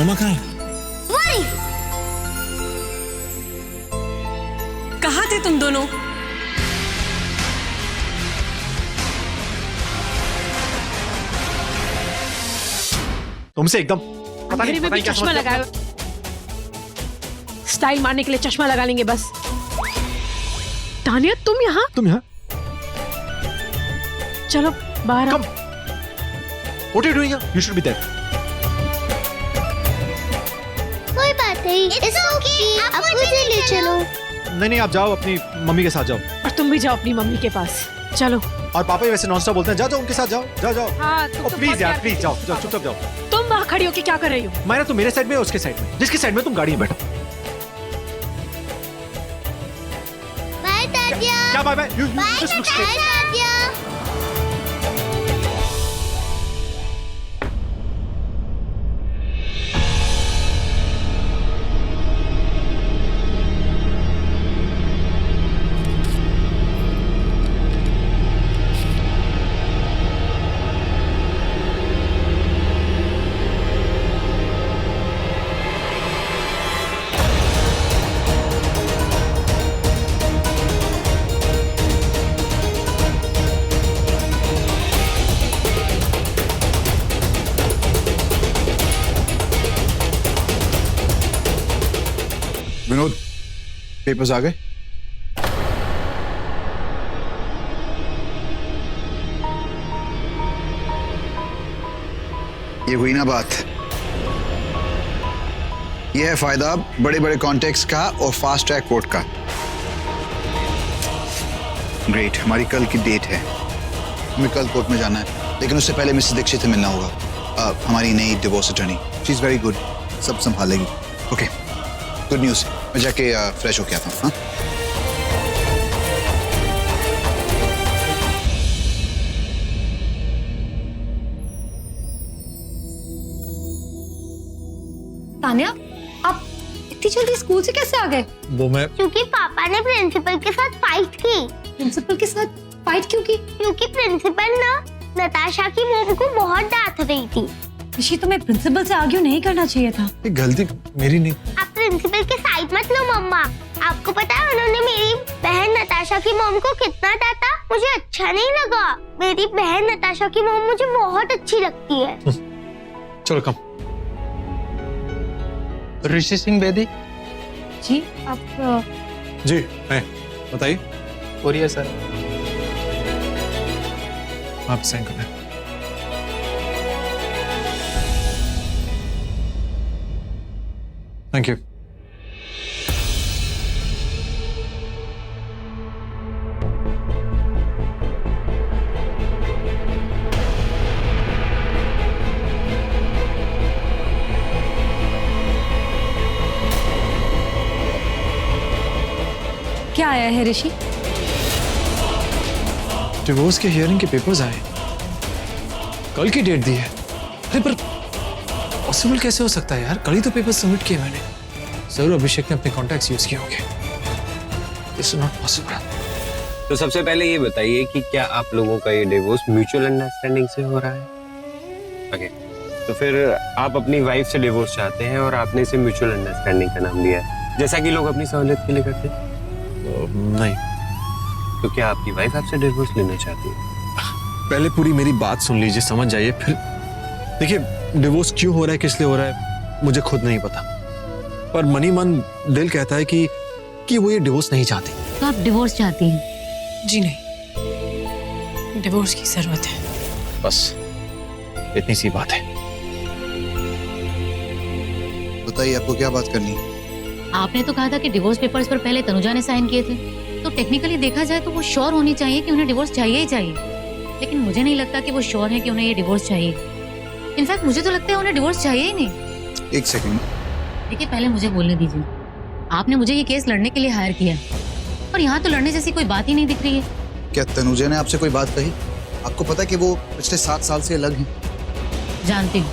मम्मा कहाँ है? वही। कहाँ थे तुम दोनों? तुमसे एकदम अंधेरे में भी चश्मा लगाया, स्टाइल मारने के लिए चश्मा लगा लेंगे बस। तानिया तुम यहाँ? चलो बाहर आओ। Come. What are you doing here? You should be there. कोई बात नहीं, इट्स ओके, आप मुझे ले चलो। नहीं आप जाओ, अपनी मम्मी के साथ जाओ। और तुम भी जाओ अपनी मम्मी के पास, चलो। और पापा ही वैसे नॉन स्टॉप बोलते हैं, जाओ उनके साथ जाओ। हाँ, तुम तो प्लीज यार, प्लीज जाओ चुपचाप जाओ। तुम वहाँ खड़ी होके क्या कर रही हो? मायरा तुम मेरे साइड में, उसके साइड में, जिसके साइड में तुम गाड़ी में बैठो। बाय तानिया। क्या bye bye? Bye Tania. Vinod, papers आ गए? ये हुई ना बात। ये है फायदा बड़े बड़े कॉन्टेक्स्ट का और फास्ट ट्रैक कोर्ट का। ग्रेट, हमारी कल की डेट है, हमें कल कोर्ट में जाना है, लेकिन उससे पहले मिसेस दीक्षित से मिलना होगा। हमारी नई divorce attorney, she is very good, सब संभालेगी। Okay, good news. मैं जाके फ्रेश होके आता हूँ। हाँ, तान्या, आप इतनी जल्दी स्कूल से कैसे आ गए? वो मैं क्योंकि पापा ने प्रिंसिपल के साथ फाइट की। प्रिंसिपल के साथ फाइट क्यों की? क्योंकि प्रिंसिपल ना नताशा की मॉम को बहुत डांट रही थी। ऋषि, तुम्हें प्रिंसिपल से आर्ग्यू नहीं करना चाहिए था। ये गलती मेरी नहीं। आप प्रिंसिपल के साइड मत लो मम्मा। आपको पता है उन्होंने मेरी बहन नताशा की मॉम को कितना डांटा? मुझे अच्छा नहीं लगा। मेरी बहन नताशा की मॉम मुझे बहुत अच्छी लगती है। चलो कम। ऋषि सिंह बेदी जी, आप जी मैं बताइए। Korea sir. आप साइन कर दें। Thank you. क्या आया है ऋषि? डिवोर्स के हियरिंग के पेपर्स आए, कल की डेट दी है। अरे पर पॉसिबल कैसे हो सकता है यार? कल ही तो पेपर सबमिट किए मैंने। जरूर अभिषेक ने अपने कॉन्टैक्ट्स यूज किए होंगे। This is not possible. तो सबसे पहले ये बताइए कि क्या आप लोगों का ये डिवोर्स म्यूचुअल अंडरस्टैंडिंग से हो रहा है? ओके, तो फिर आप अपनी वाइफ से डिवोर्स चाहते हैं और आपने इसे म्यूचुअल अंडरस्टैंडिंग का नाम दिया है, जैसा कि लोग अपनी सहूलियत के लिए करते हैं। नहीं। तो क्या आपकी वाइफ आपसे डिवोर्स लेना चाहती है? पहले पूरी मेरी बात सुन लीजिए, समझ जाइए, फिर देखिए डिवोर्स क्यों हो रहा है, किस लिए हो रहा है, मुझे खुद नहीं पता, पर मनी मन दिल कहता है कि वो ये डिवोर्स नहीं चाहती। तो आप डिवोर्स चाहती हैं? जी नहीं, डिवोर्स की जरूरत है। बस इतनी सी बात है। बताइए आपको क्या बात करनी है? आपने तो कहा था कि डिवोर्स पेपर्स पर पहले तनुजा ने साइन किए थे, तो टेक्निकली देखा जाए तो वो श्योर होनी चाहिए कि उन्हें डिवोर्स चाहिए ही चाहिए, लेकिन मुझे नहीं लगता कि वो श्योर है कि उन्हें ये डिवोर्स चाहिए। इनफैक्ट मुझे तो लगता है उन्हें डिवोर्स चाहिए ही नहीं। एक सेकंड, देखिए पहले मुझे बोलने दीजिए। आपने मुझे ये केस लड़ने के लिए हायर किया और यहाँ तो लड़ने जैसी कोई बात ही नहीं दिख रही है। क्या तनुजा ने आपसे कोई बात कही? आपको पता कि वो पिछले 7 साल से अलग हैं। जानती हूँ।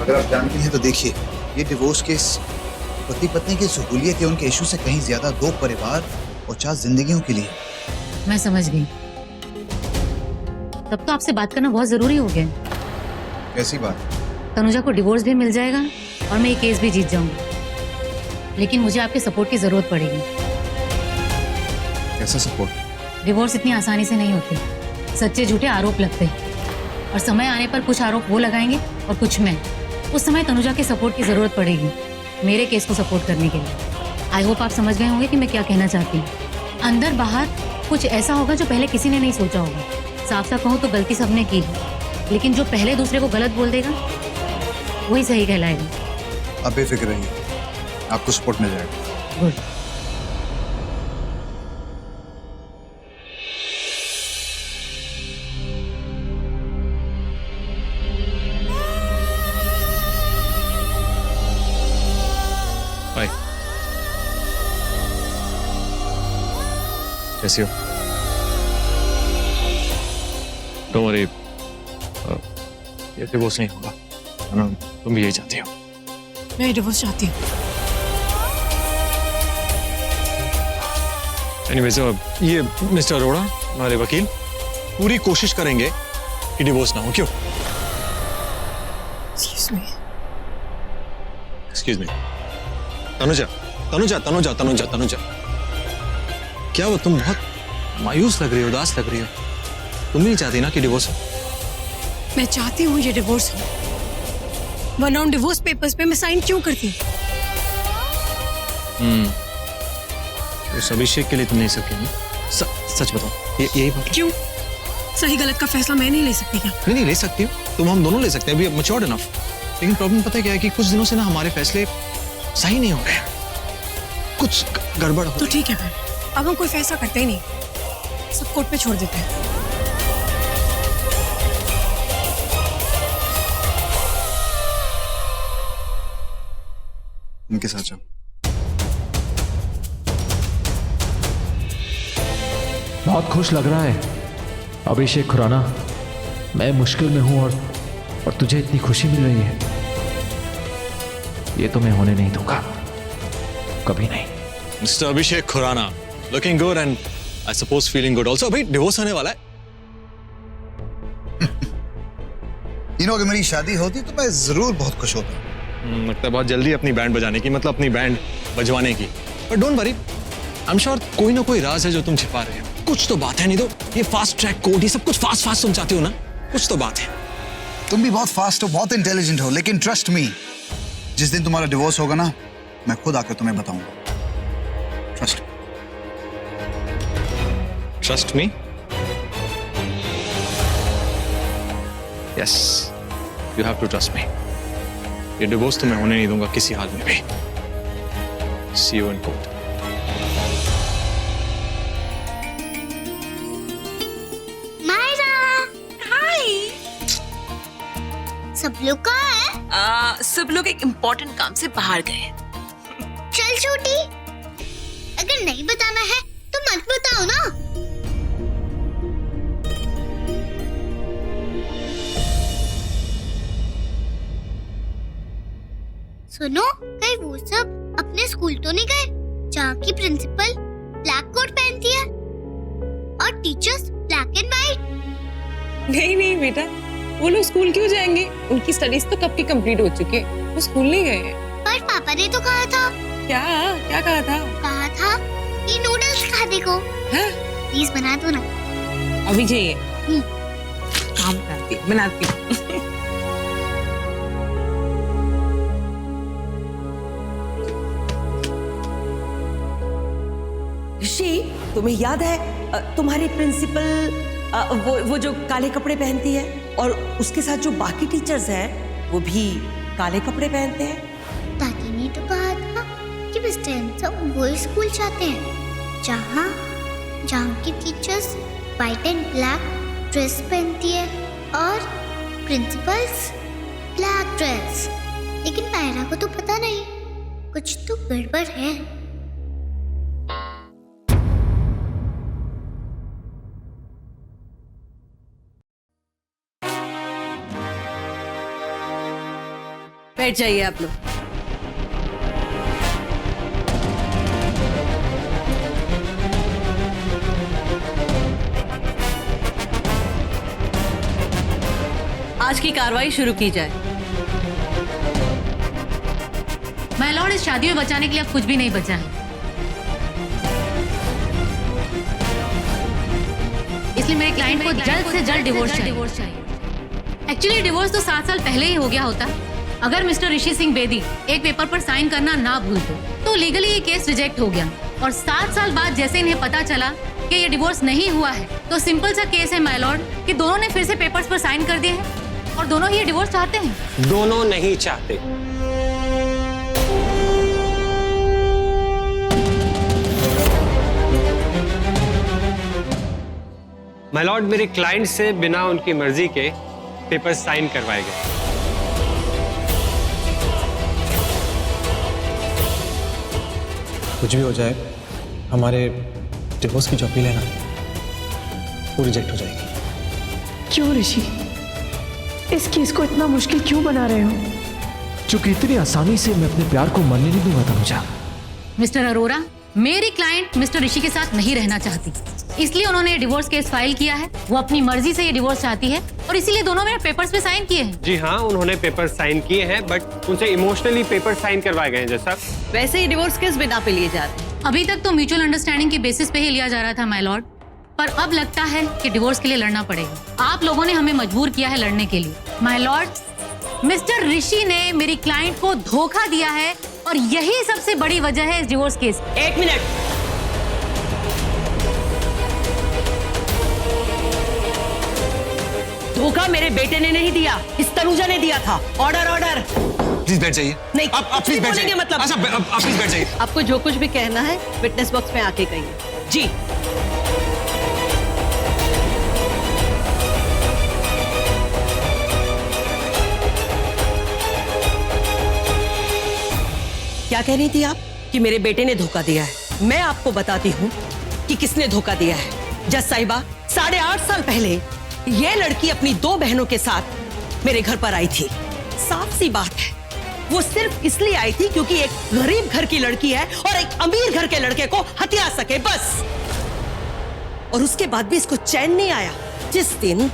अगर आप जानती हैं तो देखिए, ये डिवोर्स केस पति पत्नी की सहूलियत या उनके इशू से कहीं ज्यादा 2 परिवार और 4 जिंदगियों के लिए। मैं समझ गई। तब तो आपसे बात करना बहुत जरूरी हो गया। कैसी बात? तनुजा को डिवोर्स भी मिल जाएगा और मैं ये केस भी जीत जाऊंगी। लेकिन मुझे आपके सपोर्ट की जरूरत पड़ेगी। कैसा सपोर्ट? डिवोर्स इतनी आसानी से नहीं होती, सच्चे झूठे आरोप लगते हैं और समय आने पर कुछ आरोप वो लगाएंगे और कुछ मैं। उस समय तनुजा के सपोर्ट की जरूरत पड़ेगी मेरे केस को सपोर्ट करने के लिए। आई होप आप समझ गए होंगे कि मैं क्या कहना चाहती हूँ। अंदर बाहर कुछ ऐसा होगा जो पहले किसी ने नहीं सोचा होगा। साफ साफ कहूँ तो गलती सबने की है, लेकिन जो पहले दूसरे को गलत बोल देगा वही सही कहलाएगा। आप बेफिक्र रहिए, आपको सपोर्ट मिल जाएगा। गुड। हाय, कैसी हो? डोंट वरी, ये डिवोर्स नहीं होगा। तुम भी यही चाहती हो? मैं डिवोर्स चाहती हूँ। एनीवेज, ये मिस्टर अरोड़ा, हमारे वकील, पूरी कोशिश करेंगे कि डिवोर्स ना हो। क्यों? Excuse me. तनुजा, तनुजा, तनुजा, तनुजा, तनुजा, क्या वो तुम बहुत मायूस लग रही हो, उदास लग रही हो। तुम नहीं चाहती ना कि डिवोर्स हो? मैं चाहती हूँ ये डिवोर्स हो, वरना उन डिवोर्स पेपर्स पे मैं साइन क्यों करती? उस अभिषेक के लिए तुम नहीं सकती ना? सच बताओ, यही बात है? क्यों? सही गलत का फैसला मैं नहीं ले सकती क्या? नहीं ले सकती हो तुम, हम दोनों ले सकते हैं, अभी मैच्योर्ड इनफ। लेकिन प्रॉब्लम पता है क्या है कि कुछ दिनों से ना हमारे फैसले सही नहीं हो रहे, कुछ गड़बड़ हो। तो ठीक है फिर, अब हम कोई फैसला करते ही नहीं, सब कोर्ट पे छोड़ देते हैं। उनके साथ जाओ। बहुत खुश लग रहा है अभिषेक खुराना। मैं मुश्किल में हूं और तुझे इतनी खुशी मिल रही है, ये तो मैं होने नहीं दूंगा, कभी नहीं। Mister Abhishek Khurana, looking good and I suppose feeling good also. अभी डिवोर्स होने वाला है। अगर मेरी शादी होती तो मैं जरूर बहुत खुश होता। लगता है बहुत जल्दी अपनी बैंड बजाने की, मतलब अपनी बैंड बजवाने की। But don't worry, I am sure कोई ना कोई राज है जो तुम छिपा रहे हो। कुछ तो बात है, नहीं तो ये फास्ट ट्रैक कोर्ट, ये सब कुछ फास्ट फास्ट तुम चाहते हो ना, कुछ तो बात है। तुम भी बहुत फास्ट हो, बहुत इंटेलिजेंट हो, लेकिन ट्रस्ट मी, जिस दिन तुम्हारा डिवोर्स होगा ना, मैं खुद आकर तुम्हें बताऊंगा। Trust trust me? Yes, you have to trust me. ये डिवोर्स तो मैं होने नहीं दूंगा किसी हाल में भी। सी यू इन कोर्ट। सब लोग कहाँ है? सब लोग एक इम्पोर्टेंट काम से बाहर गए। चल छोटी, अगर नहीं बताना है तो मत बताओ ना। सुनो, कहीं वो सब अपने स्कूल तो नहीं गए जहाँ की प्रिंसिपल ब्लैक कोट पहनती है और टीचर्स ब्लैक एंड व्हाइट? नहीं नहीं बेटा, वो लोग स्कूल क्यों जाएंगे? उनकी स्टडीज तो कब की कंप्लीट हो चुकी है, वो स्कूल नहीं गए हैं। पर पापा ने तो कहा था। क्या क्या कहा था? कहा था कि नूडल्स खाने को। हाँ? प्लीज बना दो ना। अभी चाहिए? काम करती हूँ, बनाती हूँ। ऋषि, तुम्हें याद है तुम्हारी प्रिंसिपल वो जो काले कपड़े पहनती है और उसके साथ जो बाकी टीचर्स हैं वो भी काले कपड़े पहनते हैं? दादी ने तो कहा था कि बस सब वो स्कूल जाते हैं जहाँ की teachers white and black dress पहनती है और प्रिंसिपल्स ब्लैक ड्रेस। लेकिन पायरा को तो पता नहीं, कुछ तो गड़बड़ है। बैठ जाइए आप लोग। आज की कार्रवाई शुरू की जाए। माय लॉर्ड, इस शादी में बचाने के लिए अब कुछ भी नहीं बचा है, इसलिए मेरे क्लाइंट को जल्द से जल्द डिवोर्स चाहिए। एक्चुअली डिवोर्स तो 7 साल पहले ही हो गया होता अगर मिस्टर ऋषि सिंह बेदी एक पेपर पर साइन करना ना भूलते तो लीगली ये केस रिजेक्ट हो गया। और 7 साल बाद जैसे इन्हें पता चला कि ये डिवोर्स नहीं हुआ है तो सिंपल सा केस है माय लॉर्ड कि दोनों ने फिर से पेपर्स पर साइन कर दिए हैं और दोनों ही ये डिवोर्स चाहते हैं। दोनों नहीं चाहते। माय लॉर्ड, मेरे क्लाइंट से बिना उनकी मर्जी के पेपर साइन करवाए गए। कुछ भी हो जाए, हमारे डिवोर्स की जो अपील है ना, वो रिजेक्ट हो जाएगी। क्यों ऋषि, इस केस को इतना मुश्किल क्यों बना रहे हो? क्योंकि इतनी आसानी से मैं अपने प्यार को मरने नहीं दूंगा तनुजा। मिस्टर अरोरा, मेरी क्लाइंट मिस्टर ऋषि के साथ नहीं रहना चाहती, इसलिए उन्होंने डिवोर्स केस फाइल किया है। वो अपनी मर्जी से ये डिवोर्स चाहती है और इसीलिए दोनों मेरे पेपर्स पे साइन किए हैं। जी हाँ, उन्होंने पेपर साइन किए हैं, बट उनसे इमोशनली पेपर साइन करवाए गए हैं। जैसा वैसे ही डिवोर्स केस बिना पे लिए जा रहे हैं। अभी तक तो म्यूचुअल अंडरस्टैंडिंग के बेसिस पे ही लिया जा रहा था माय लॉर्ड, पर अब लगता है कि डिवोर्स के लिए लड़ना पड़ेगा। आप लोगों ने हमें मजबूर किया है लड़ने के लिए। माय लॉर्ड, मिस्टर ऋषि ने मेरी क्लाइंट को धोखा दिया है और यही सबसे बड़ी वजह है इस डिवोर्स केस। 1 मिनट, धोखा मेरे बेटे ने नहीं दिया, इस तनुजा ने दिया था। Order order. प्लीज बैठ जाइए। नहीं, आप प्लीज बैठ जाइए। मतलब अच्छा, आप प्लीज बैठ जाइए। आपको जो कुछ भी कहना है विटनेस बॉक्स में आके कहिए। जी। क्या कह रही थी आप कि मेरे बेटे ने धोखा दिया है? मैं आपको बताती हूँ कि किसने धोखा दिया है। जज साहिबा, 8.5 साल पहले ये लड़की अपनी 2 बहनों के साथ मेरे घर पर आई थी। साफ सी बात है, वो सिर्फ इसलिए आई थी क्योंकि एक गरीब घर की लड़की है और एक अमीर घर के लड़के को हथिया सके, बस। और उसके बाद भी इसको चैन नहीं आया। जिस दिन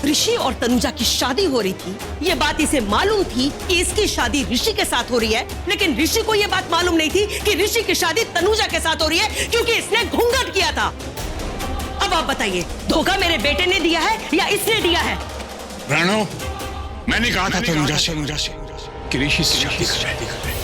ऋषि और तनुजा की शादी हो रही थी, ये बात इसे मालूम थी कि इसकी शादी ऋषि के साथ हो रही है, लेकिन ऋषि को ये बात मालूम नहीं थी कि ऋषि की शादी तनुजा के साथ हो रही है, क्योंकि इसने घूंघट किया था। अब आप बताइए, धोखा मेरे बेटे ने दिया है या इसने दिया है? राणो, मैंने कहा था तनुजा से कि ऋषि से शादी कर।